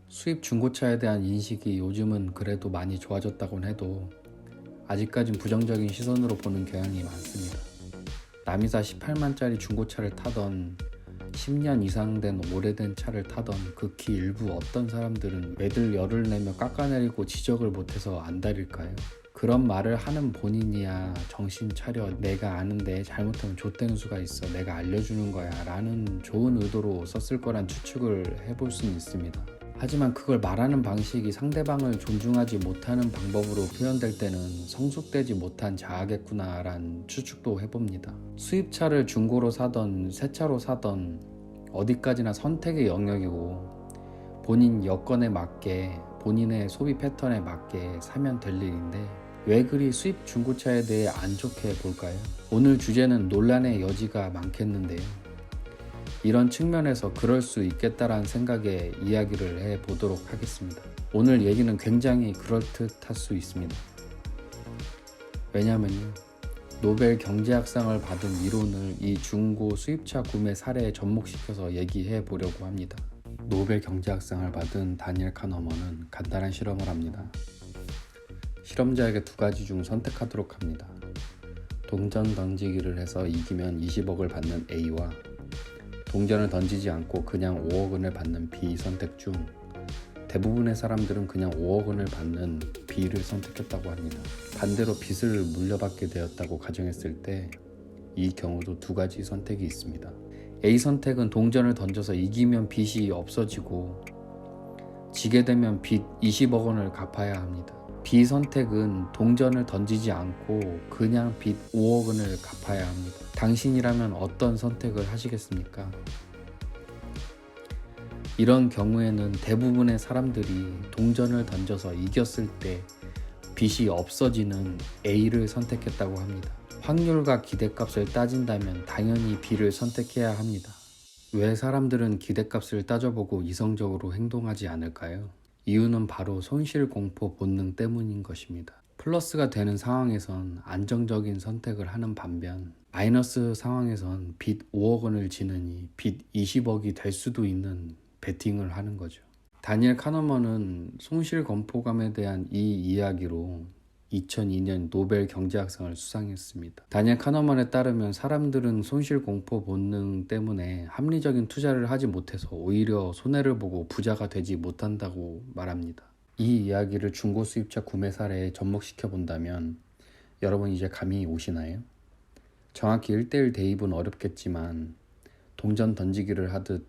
수입 중고차에 대한 인식이 요즘은 그래도 많이 좋아졌다곤 해도 아직까진 부정적인 시선으로 보는 경향이 많습니다. 남이사 18만짜리 중고차를 타던 10년 이상 된 오래된 차를 타던 극히 일부 어떤 사람들은 왜들 열을 내며 깎아내리고 지적을 못해서 안달일까요? 그런 말을 하는 본인이야 정신 차려, 내가 아는데 잘못하면 좆되는 수가 있어, 내가 알려주는 거야 라는 좋은 의도로 썼을 거란 추측을 해볼 수는 있습니다. 하지만 그걸 말하는 방식이 상대방을 존중하지 못하는 방법으로 표현될 때는 성숙되지 못한 자아겠구나 란 추측도 해봅니다. 수입차를 중고로 사던 새차로 사던 어디까지나 선택의 영역이고 본인 여건에 맞게 본인의 소비 패턴에 맞게 사면 될 일인데 왜 그리 수입 중고차에 대해 안 좋게 볼까요? 오늘 주제는 논란의 여지가 많겠는데요. 이런 측면에서 그럴 수 있겠다라는 생각에 이야기를 해보도록 하겠습니다. 오늘 얘기는 굉장히 그럴듯할 수 있습니다. 왜냐하면요, 노벨 경제학상을 받은 이론을 이 중고 수입차 구매 사례에 접목시켜서 얘기해 보려고 합니다. 노벨 경제학상을 받은 다니엘 카너먼은 간단한 실험을 합니다. 실험자에게 두 가지 중 선택하도록 합니다. 동전 던지기를 해서 이기면 20억을 받는 A와 동전을 던지지 않고 그냥 5억 원을 받는 B 선택 중 대부분의 사람들은 그냥 5억 원을 받는 B를 선택했다고 합니다. 반대로 빚을 물려받게 되었다고 가정했을 때 이 경우도 두 가지 선택이 있습니다. A 선택은 동전을 던져서 이기면 빚이 없어지고 지게 되면 빚 20억 원을 갚아야 합니다. B 선택은 동전을 던지지 않고 그냥 빚 5억 원을 갚아야 합니다. 당신이라면 어떤 선택을 하시겠습니까? 이런 경우에는 대부분의 사람들이 동전을 던져서 이겼을 때 빚이 없어지는 A를 선택했다고 합니다. 확률과 기대값을 따진다면 당연히 B를 선택해야 합니다. 왜 사람들은 기대값을 따져보고 이성적으로 행동하지 않을까요? 이유는 바로 손실공포 본능 때문인 것입니다. 플러스가 되는 상황에선 안정적인 선택을 하는 반면 마이너스 상황에선 빚 5억 원을 지느니 빚 20억이 될 수도 있는 베팅을 하는 거죠. 다니엘 카너먼은 손실공포감에 대한 이 이야기로 2002년 노벨 경제학상을 수상했습니다. 다니엘 카너먼에 따르면 사람들은 손실공포 본능 때문에 합리적인 투자를 하지 못해서 오히려 손해를 보고 부자가 되지 못한다고 말합니다. 이 이야기를 중고 수입차 구매 사례에 접목시켜 본다면 여러분 이제 감이 오시나요? 정확히 1:1 대입은 어렵겠지만 동전 던지기를 하듯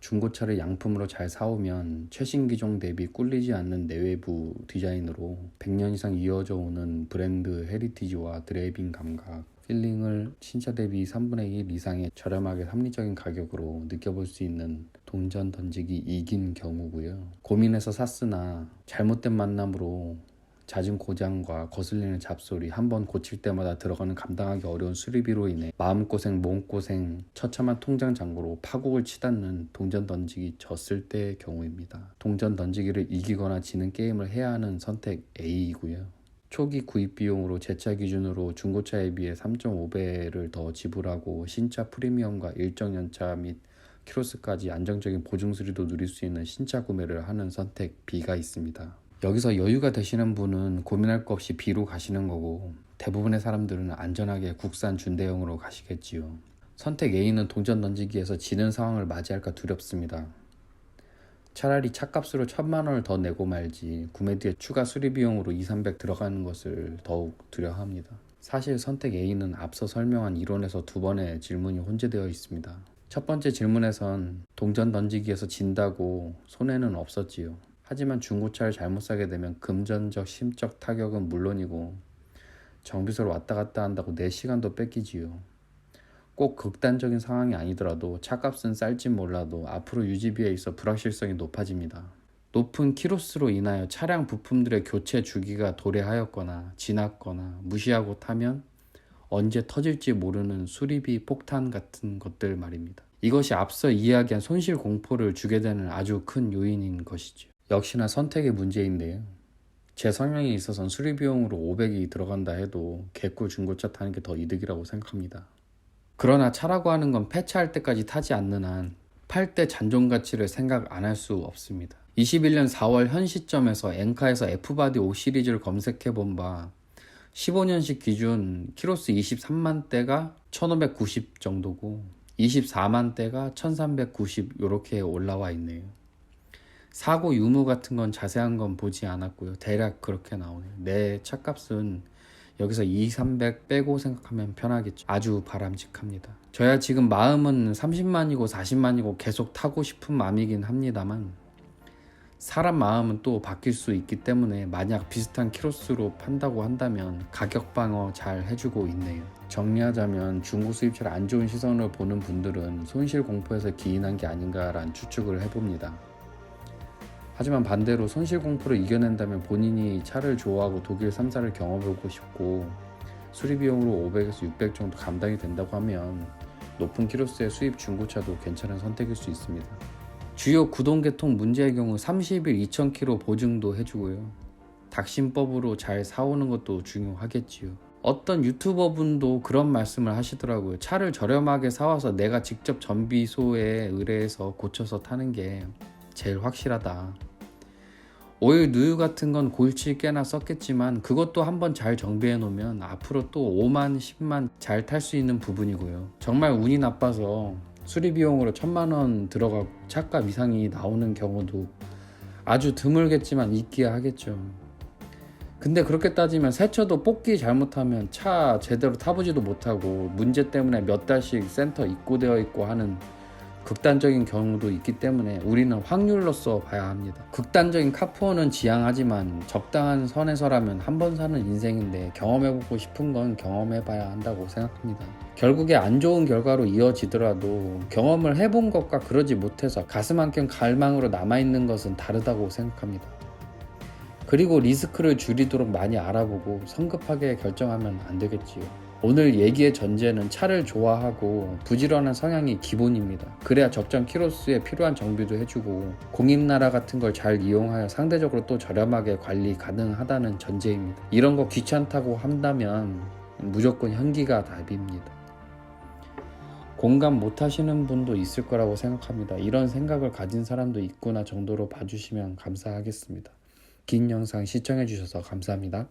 중고차를 양품으로 잘 사오면 최신 기종 대비 꿀리지 않는 내외부 디자인으로 100년 이상 이어져 오는 브랜드 헤리티지와 드라이빙 감각, 필링을 신차 대비 3분의 1 이상의 저렴하게 합리적인 가격으로 느껴볼 수 있는 동전 던지기 이긴 경우고요. 고민해서 샀으나 잘못된 만남으로 잦은 고장과 거슬리는 잡소리, 한번 고칠 때마다 들어가는 감당하기 어려운 수리비로 인해 마음고생, 몸고생, 처참한 통장 잔고로 파국을 치닫는 동전 던지기 졌을 때의 경우입니다. 동전 던지기를 이기거나 지는 게임을 해야 하는 선택 A이고요. 초기 구입 비용으로 제 차 기준으로 중고차에 비해 3.5배를 더 지불하고 신차 프리미엄과 일정 연차 및 키로수까지 안정적인 보증 수리도 누릴 수 있는 신차 구매를 하는 선택 B가 있습니다. 여기서 여유가 되시는 분은 고민할 것 없이 B로 가시는 거고 대부분의 사람들은 안전하게 국산 준대형으로 가시겠지요. 선택 A는 동전 던지기에서 지는 상황을 맞이할까 두렵습니다. 차라리 차값으로 1,000만 원을 더 내고 말지 구매 뒤에 추가 수리 비용으로 200~300 들어가는 것을 더욱 두려워합니다. 사실 선택 A는 앞서 설명한 이론에서 두 번의 질문이 혼재되어 있습니다. 첫 번째 질문에선 동전 던지기에서 진다고 손해는 없었지요. 하지만 중고차를 잘못 사게 되면 금전적, 심적 타격은 물론이고 정비소를 왔다 갔다 한다고 내 시간도 뺏기지요. 꼭 극단적인 상황이 아니더라도 차값은 쌀진 몰라도 앞으로 유지비에 있어 불확실성이 높아집니다. 높은 키로수로 인하여 차량 부품들의 교체 주기가 도래하였거나 지났거나 무시하고 타면 언제 터질지 모르는 수리비 폭탄 같은 것들 말입니다. 이것이 앞서 이야기한 손실 공포를 주게 되는 아주 큰 요인인 것이죠. 역시나 선택의 문제인데요. 제 성향에 있어서는 수리 비용으로 500이 들어간다 해도 개꿀 중고차 타는 게 더 이득이라고 생각합니다. 그러나 차라고 하는 건 폐차할 때까지 타지 않는 한 팔 때 잔존 가치를 생각 안 할 수 없습니다. 21년 4월 현 시점에서 엔카에서 F바디 5 시리즈를 검색해 본 바 15년식 기준 키로수 23만 대가 1590 정도고 24만 대가 1390 이렇게 올라와 있네요. 사고 유무 같은 건 자세한 건 보지 않았고요. 대략 그렇게 나오네요. 내 차값은 여기서 2,300 빼고 생각하면 편하겠죠. 아주 바람직합니다. 저야 지금 마음은 30만이고 40만이고 계속 타고 싶은 마음이긴 합니다만 사람 마음은 또 바뀔 수 있기 때문에 만약 비슷한 키로수로 판다고 한다면 가격 방어 잘 해주고 있네요. 정리하자면 중고 수입차를 안 좋은 시선으로 보는 분들은 손실 공포에서 기인한 게 아닌가라는 추측을 해봅니다. 하지만 반대로 손실 공포를 이겨낸다면 본인이 차를 좋아하고 독일 3사를 경험해보고 싶고 수리 비용으로 500에서 600 정도 감당이 된다고 하면 높은 키로수의 수입 중고차도 괜찮은 선택일 수 있습니다. 주요 구동계통 문제의 경우 30일 2000km 보증도 해주고요. 닥신법으로 잘 사오는 것도 중요하겠지요. 어떤 유튜버분도 그런 말씀을 하시더라고요. 차를 저렴하게 사와서 내가 직접 정비소에 의뢰해서 고쳐서 타는 게 제일 확실하다. 오일 누유 같은 건 골치 꽤나 썼겠지만 그것도 한번 잘 정비해 놓으면 앞으로 또 5만 10만 잘 탈 수 있는 부분이고요. 정말 운이 나빠서 수리 비용으로 1,000만 원 들어가고 차값 이상이 나오는 경우도 아주 드물겠지만 있기야 하겠죠. 근데 그렇게 따지면 세차도 뽑기 잘못하면 차 제대로 타보지도 못하고 문제 때문에 몇 달씩 센터 입고되어 있고 하는 극단적인 경우도 있기 때문에 우리는 확률로서 봐야 합니다. 극단적인 카푸어는 지향하지만 적당한 선에서라면 한 번 사는 인생인데 경험해보고 싶은 건 경험해봐야 한다고 생각합니다. 결국에 안 좋은 결과로 이어지더라도 경험을 해본 것과 그러지 못해서 가슴 한켠 갈망으로 남아있는 것은 다르다고 생각합니다. 그리고 리스크를 줄이도록 많이 알아보고 성급하게 결정하면 안 되겠지요. 오늘 얘기의 전제는 차를 좋아하고 부지런한 성향이 기본입니다. 그래야 적정 키로수에 필요한 정비도 해주고 공임나라 같은 걸 잘 이용하여 상대적으로 또 저렴하게 관리 가능하다는 전제입니다. 이런 거 귀찮다고 한다면 무조건 현기가 답입니다. 공감 못 하시는 분도 있을 거라고 생각합니다. 이런 생각을 가진 사람도 있구나 정도로 봐주시면 감사하겠습니다. 긴 영상 시청해 주셔서 감사합니다.